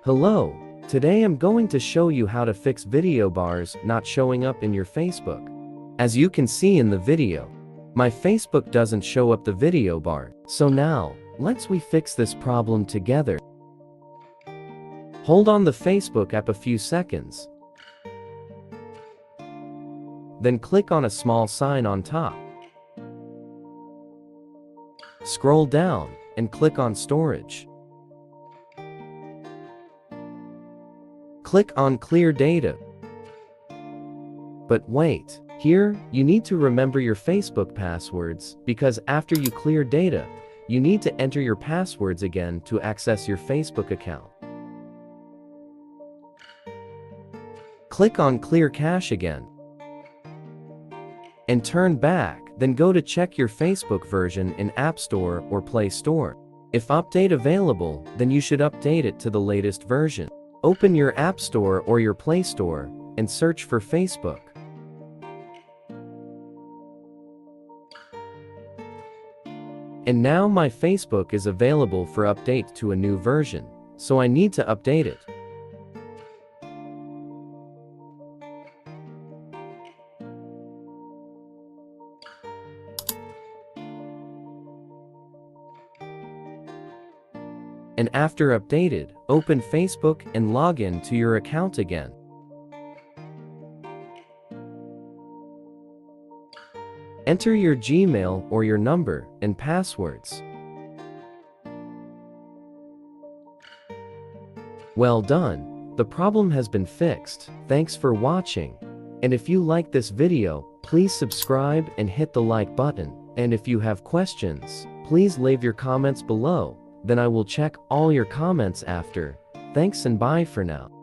Hello, today I'm going to show you how to fix video bars not showing up in your Facebook. As you can see in the video, my Facebook doesn't show up the video bar, so now, let's fix this problem together. Hold on the Facebook app a few seconds. Then click on a small sign on top. Scroll down and click on Storage. Click on Clear Data. But wait, here, you need to remember your Facebook passwords because after you clear data, you need to enter your passwords again to access your Facebook account. Click on Clear Cache again. And turn back, then go to check your Facebook version in App Store or Play Store. If update available, then you should update it to the latest version. Open your App Store or your Play Store and search for Facebook. And now my Facebook is available for update to a new version, so I need to update it. And after updated, open Facebook and log in to your account again. Enter your Gmail or your number and passwords. Well done, the problem has been fixed. Thanks for watching. And if you like this video, please subscribe and hit the like button. And if you have questions, please leave your comments below. Then I will check all your comments after. Thanks and bye for now.